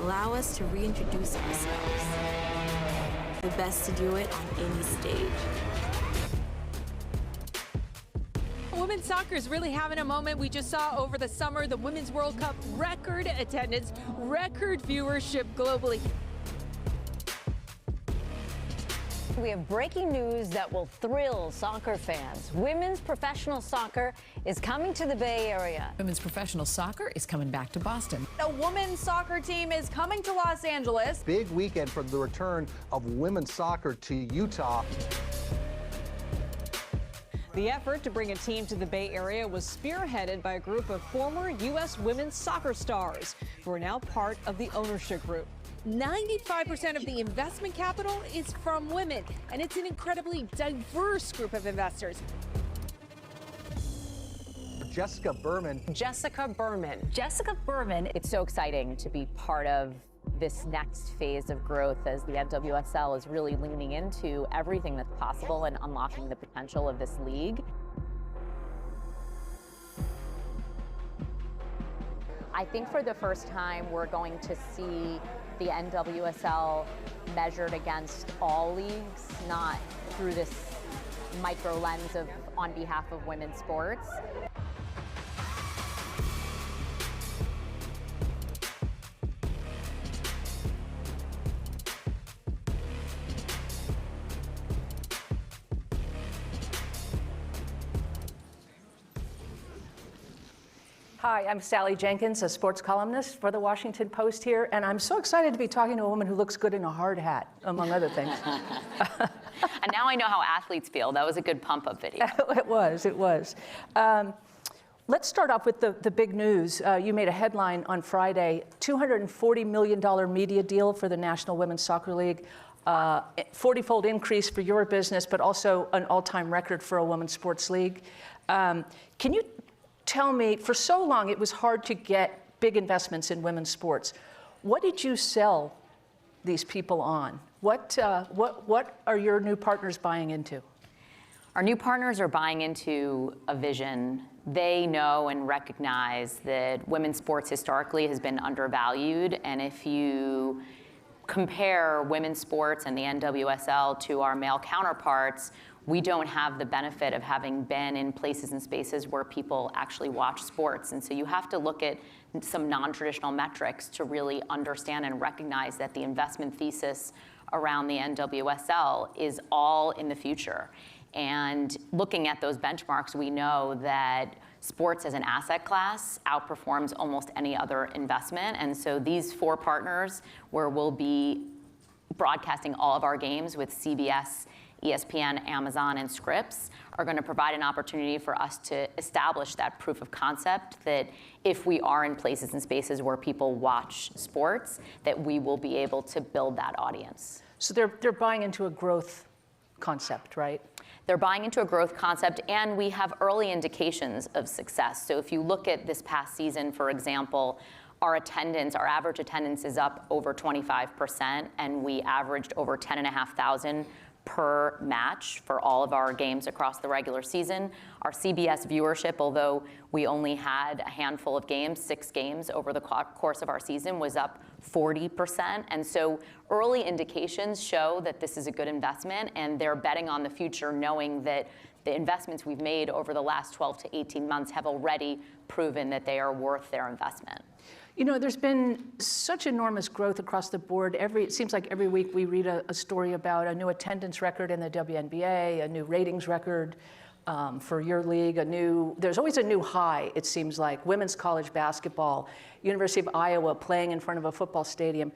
allow us to reintroduce ourselves. The best to do it on any stage. Women's soccer is really having a moment. We just saw over the summer the Women's World Cup, record attendance, record viewership globally. We have breaking news that will thrill soccer fans. Women's professional soccer is coming to the Bay Area. Women's professional soccer is coming back to Boston. A women's soccer team is coming to Los Angeles. Big weekend for the return of women's soccer to Utah. The effort to bring a team to the Bay Area was spearheaded by a group of former U.S. women's soccer stars who are now part of the ownership group. 95% of the investment capital is from women, and it's an incredibly diverse group of investors. Jessica Berman. Jessica Berman. Jessica Berman. It's so exciting to be part of this next phase of growth as the NWSL is really leaning into everything that's possible and unlocking the potential of this league. I think for the first time we're going to see the NWSL measured against all leagues, not through this micro lens of on behalf of women's sports. Hi, I'm Sally Jenkins, a sports columnist for the Washington Post here, and I'm so excited to be talking to a woman who looks good in a hard hat, among other things. And now I know how athletes feel. That was a good pump-up video. It was. Let's start off with the big news. You made a headline on Friday, $240 million media deal for the National Women's Soccer League, 40-fold increase for your business, but also an all-time record for a women's sports league. Can you tell me, for so long it was hard to get big investments in women's sports. What did you sell these people on? What are your new partners buying into? Our new partners are buying into a vision. They know and recognize that women's sports historically has been undervalued, and if you compare women's sports and the NWSL to our male counterparts, we don't have the benefit of having been in places and spaces where people actually watch sports. And so you have to look at some non-traditional metrics to really understand and recognize that the investment thesis around the NWSL is all in the future. And looking at those benchmarks, we know that sports as an asset class outperforms almost any other investment. And so these four partners, where we'll be broadcasting all of our games with CBS, ESPN, Amazon, and Scripps, are going to provide an opportunity for us to establish that proof of concept that if we are in places and spaces where people watch sports, that we will be able to build that audience. So they're buying into a growth concept, right? They're buying into a growth concept, and we have early indications of success. So if you look at this past season, for example, our average attendance is up over 25%, and we averaged over 10,500 per match for all of our games across the regular season. Our CBS viewership, although we only had a handful of games, 6 games over the course of our season, was up 40%. And so early indications show that this is a good investment, and they're betting on the future, knowing that the investments we've made over the last 12 to 18 months have already proven that they are worth their investment. You know, there's been such enormous growth across the board. It seems like every week we read a story about a new attendance record in the WNBA, a new ratings record for your league, there's always a new high, it seems like. Women's college basketball, University of Iowa playing in front of a football stadium.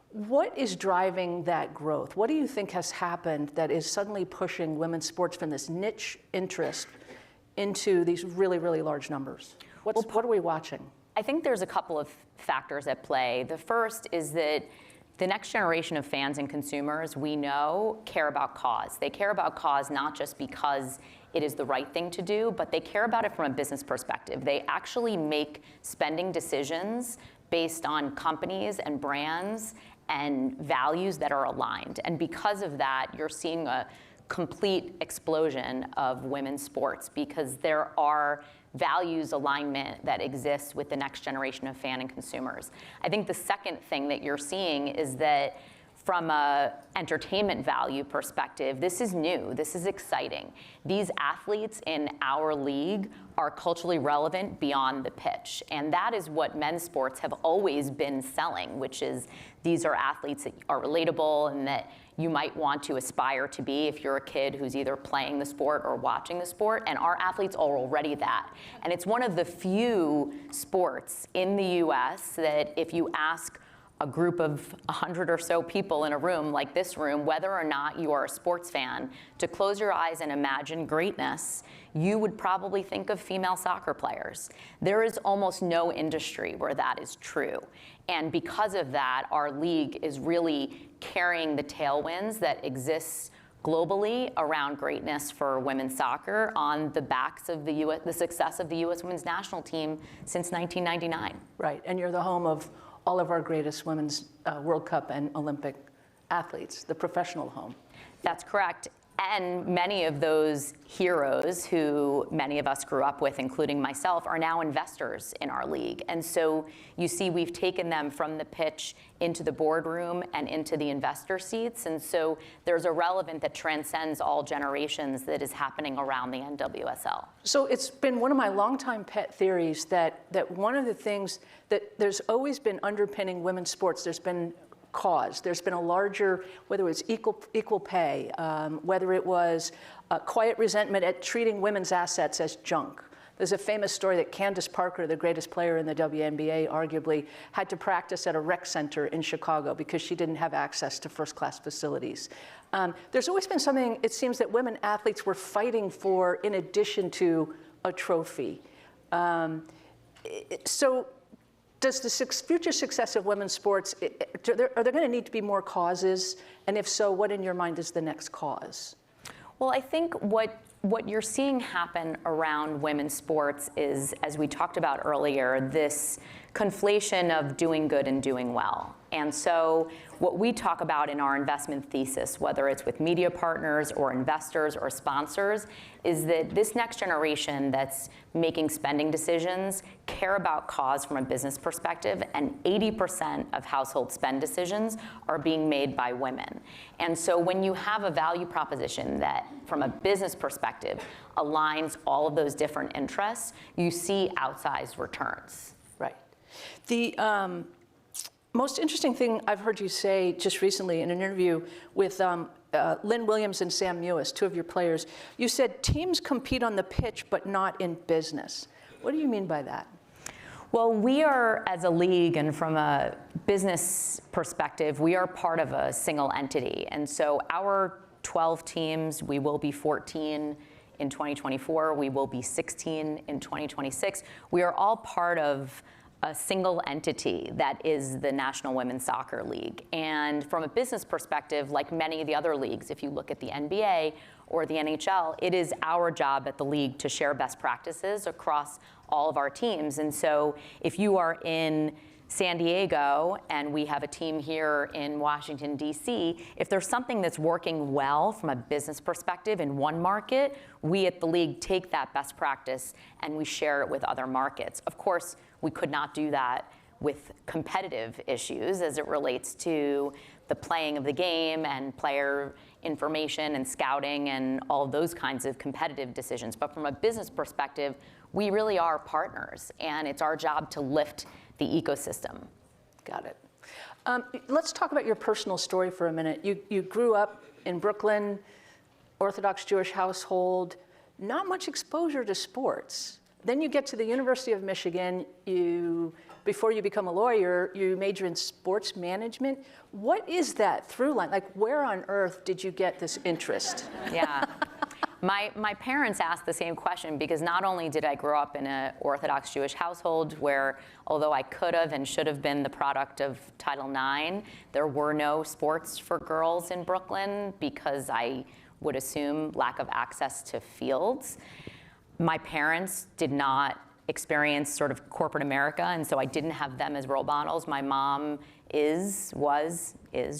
What is driving that growth? What do you think has happened that is suddenly pushing women's sports from this niche interest into these really, really large numbers? What are we watching? I think there's a couple of factors at play. The first is that the next generation of fans and consumers, we know, care about cause. They care about cause not just because it is the right thing to do, but they care about it from a business perspective. They actually make spending decisions based on companies and brands and values that are aligned. And because of that, you're seeing a complete explosion of women's sports because there are values alignment that exists with the next generation of fan and consumers. I think the second thing that you're seeing is that from a entertainment value perspective, this is new, this is exciting. These athletes in our league are culturally relevant beyond the pitch. And that is what men's sports have always been selling, which is these are athletes that are relatable and that you might want to aspire to be if you're a kid who's either playing the sport or watching the sport, and our athletes are already that. And it's one of the few sports in the US that if you ask a group of 100 or so people in a room like this room, whether or not you are a sports fan, to close your eyes and imagine greatness, you would probably think of female soccer players. There is almost no industry where that is true. And because of that, our league is really carrying the tailwinds that exist globally around greatness for women's soccer on the backs of the success of the U.S. women's national team since 1999. Right, and you're the home of all of our greatest women's World Cup and Olympic athletes, the professional home. That's correct. And many of those heroes who many of us grew up with, including myself, are now investors in our league. And so you see we've taken them from the pitch into the boardroom and into the investor seats. And so there's a relevance that transcends all generations that is happening around the NWSL. So it's been one of my longtime pet theories that one of the things that there's always been underpinning women's sports, there's been cause. There's been a larger, whether it's equal pay, whether it was a quiet resentment at treating women's assets as junk. There's a famous story that Candace Parker, the greatest player in the WNBA, arguably, had to practice at a rec center in Chicago because she didn't have access to first-class facilities. There's always been something, it seems, that women athletes were fighting for in addition to a trophy. So does the future success of women's sports, are there going to need to be more causes? And if so, what in your mind is the next cause? Well, I think what you're seeing happen around women's sports is, as we talked about earlier, this conflation of doing good and doing well. And so what we talk about in our investment thesis, whether it's with media partners or investors or sponsors, is that this next generation that's making spending decisions care about cause from a business perspective, and 80% of household spend decisions are being made by women. And so when you have a value proposition that, from a business perspective, aligns all of those different interests, you see outsized returns. Right. The most interesting thing I've heard you say just recently in an interview with Lynn Williams and Sam Mewis, two of your players, you said teams compete on the pitch but not in business. What do you mean by that? Well, we are, as a league and from a business perspective, we are part of a single entity. And so our 12 teams, we will be 14 in 2024, we will be 16 in 2026. We are all part of a single entity that is the National Women's Soccer League. And from a business perspective, like many of the other leagues, if you look at the NBA or the NHL, it is our job at the league to share best practices across all of our teams. And so if you are in San Diego and we have a team here in Washington, D.C., if there's something that's working well from a business perspective in one market, we at the league take that best practice and we share it with other markets. Of course, we could not do that with competitive issues as it relates to the playing of the game and player information and scouting and all of those kinds of competitive decisions. But from a business perspective, we really are partners, and it's our job to lift the ecosystem. Got it. Let's talk about your personal story for a minute. You grew up in Brooklyn, Orthodox Jewish household, not much exposure to sports. Then you get to the University of Michigan, before you become a lawyer, you major in sports management. What is that through line? Like, where on earth did you get this interest? Yeah. My parents asked the same question because not only did I grow up in an Orthodox Jewish household where, although I could have and should have been the product of Title IX, there were no sports for girls in Brooklyn because I would assume lack of access to fields. My parents did not experienced sort of corporate America, and so I didn't have them as role models. My mom is,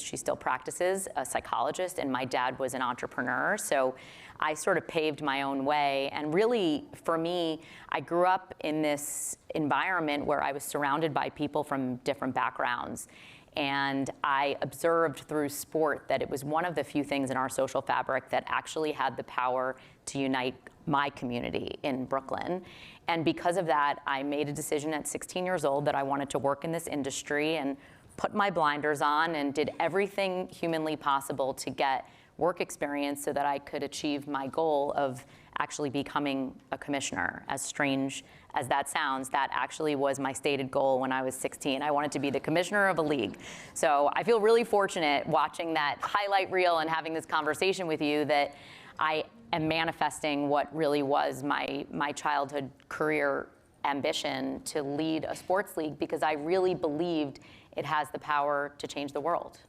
she still practices, a psychologist, and my dad was an entrepreneur. So I sort of paved my own way. And really, for me, I grew up in this environment where I was surrounded by people from different backgrounds. And I observed through sport that it was one of the few things in our social fabric that actually had the power to unite my community in Brooklyn. And because of that, I made a decision at 16 years old that I wanted to work in this industry and put my blinders on and did everything humanly possible to get work experience so that I could achieve my goal of actually becoming a commissioner. As strange as that sounds, that actually was my stated goal when I was 16. I wanted to be the commissioner of a league. So I feel really fortunate watching that highlight reel and having this conversation with you that I am manifesting what really was my childhood career ambition to lead a sports league, because I really believed it has the power to change the world.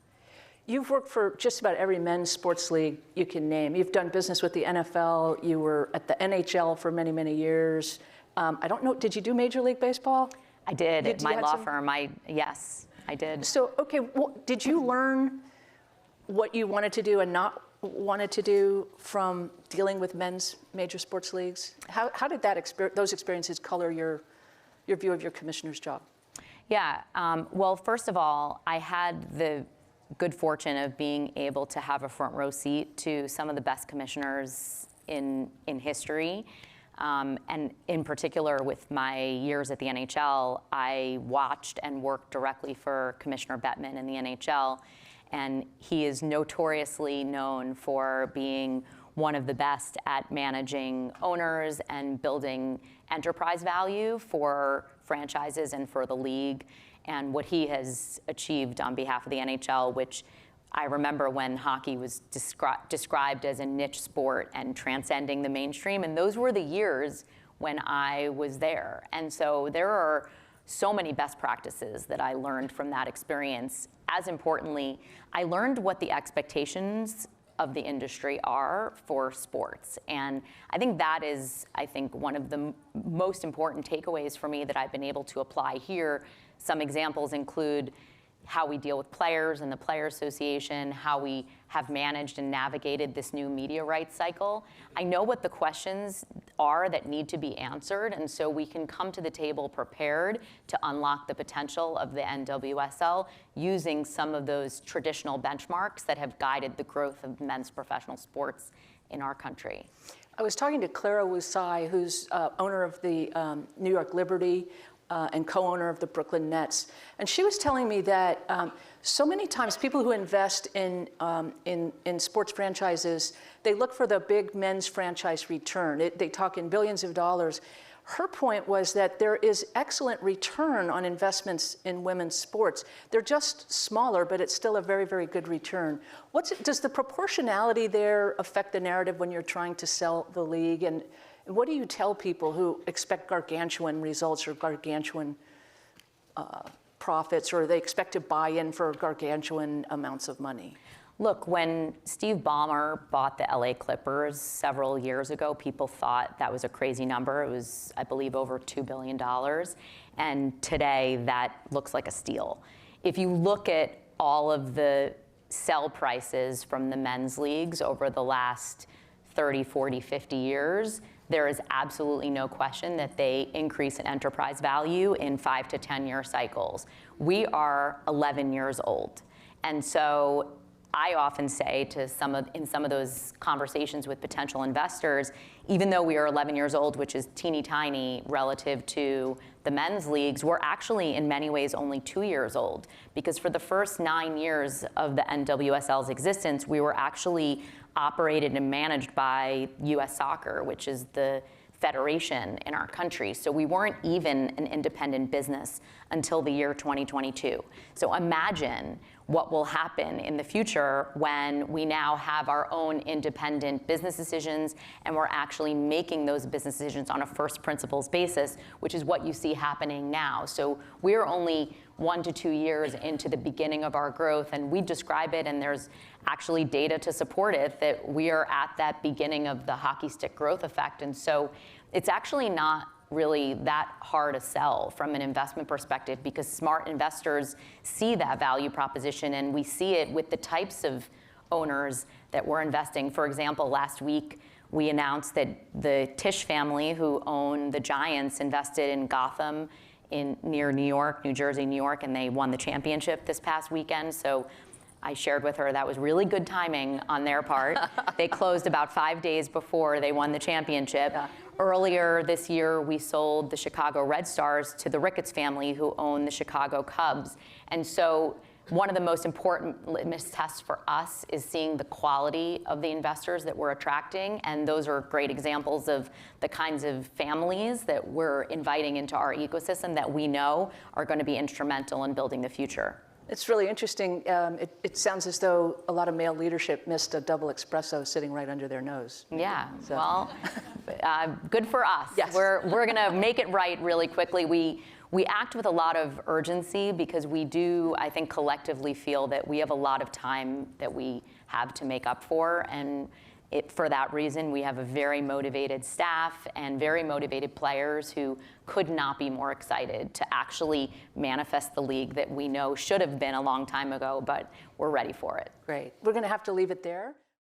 You've worked for just about every men's sports league you can name. You've done business with the NFL. You were at the NHL for many, many years. I don't know, did you do Major League Baseball? I did at my law firm. Yes, I did. So, okay, well, did you learn what you wanted to do and not wanted to do from dealing with men's major sports leagues? How did those experiences color your view of your commissioner's job? Yeah, well, first of all, I had the good fortune of being able to have a front row seat to some of the best commissioners in history. And in particular, with my years at the NHL, I watched and worked directly for Commissioner Berman in the NHL. And he is notoriously known for being one of the best at managing owners and building enterprise value for franchises and for the league. And what he has achieved on behalf of the NHL, which I remember when hockey was described as a niche sport and transcending the mainstream, and those were the years when I was there. And so there are so many best practices that I learned from that experience. As importantly, I learned what the expectations of the industry are for sports. And I think that is, one of the most important takeaways for me that I've been able to apply here. Some examples include how we deal with players and the Player Association, how we have managed and navigated this new media rights cycle. I know what the questions are that need to be answered, and so we can come to the table prepared to unlock the potential of the NWSL using some of those traditional benchmarks that have guided the growth of men's professional sports in our country. I was talking to Clara Wusai, who's owner of the New York Liberty, and co-owner of the Brooklyn Nets, and she was telling me that so many times people who invest in sports franchises, they look for the big men's franchise return. They talk in billions of dollars. Her point was that there is excellent return on investments in women's sports. They're just smaller, but it's still a very, very good return. Does the proportionality there affect the narrative when you're trying to sell the league? And what do you tell people who expect gargantuan results or gargantuan profits, or they expect to buy in for gargantuan amounts of money? Look, when Steve Ballmer bought the LA Clippers several years ago, people thought that was a crazy number. It was, I believe, over $2 billion. And today, that looks like a steal. If you look at all of the sell prices from the men's leagues over the last 30, 40, 50 years, there is absolutely no question that they increase in enterprise value in 5 to 10 year cycles. We are 11 years old. And so I often say to in some of those conversations with potential investors, even though we are 11 years old, which is teeny tiny relative to the men's leagues, we're actually in many ways only 2 years old, because for the first 9 years of the NWSL's existence, we were actually operated and managed by U.S. Soccer, which is the federation in our country. So we weren't even an independent business until the year 2022. So imagine what will happen in the future when we now have our own independent business decisions and we're actually making those business decisions on a first principles basis, which is what you see happening now. So we're only 1 to 2 years into the beginning of our growth, and we describe it, and there's actually data to support it, that we are at that beginning of the hockey stick growth effect. And so it's actually not really that hard a sell from an investment perspective, because smart investors see that value proposition, and we see it with the types of owners that we're investing. For example, last week we announced that the Tisch family, who own the Giants, invested in Gotham near New York, New Jersey, New York, and they won the championship this past weekend. So I shared with her that was really good timing on their part. They closed about 5 days before they won the championship. Yeah. Earlier this year, we sold the Chicago Red Stars to the Ricketts family, who own the Chicago Cubs. And so one of the most important litmus tests for us is seeing the quality of the investors that we're attracting. And those are great examples of the kinds of families that we're inviting into our ecosystem that we know are going to be instrumental in building the future. It's really interesting. It sounds as though a lot of male leadership missed a double espresso sitting right under their nose. Yeah, so. Well, good for us. Yes. We're going to make it right really quickly. We act with a lot of urgency because we do, I think, collectively feel that we have a lot of time that we have to make up for. And for that reason, we have a very motivated staff and very motivated players who could not be more excited to actually manifest the league that we know should have been a long time ago, but we're ready for it. Great. We're going to have to leave it there.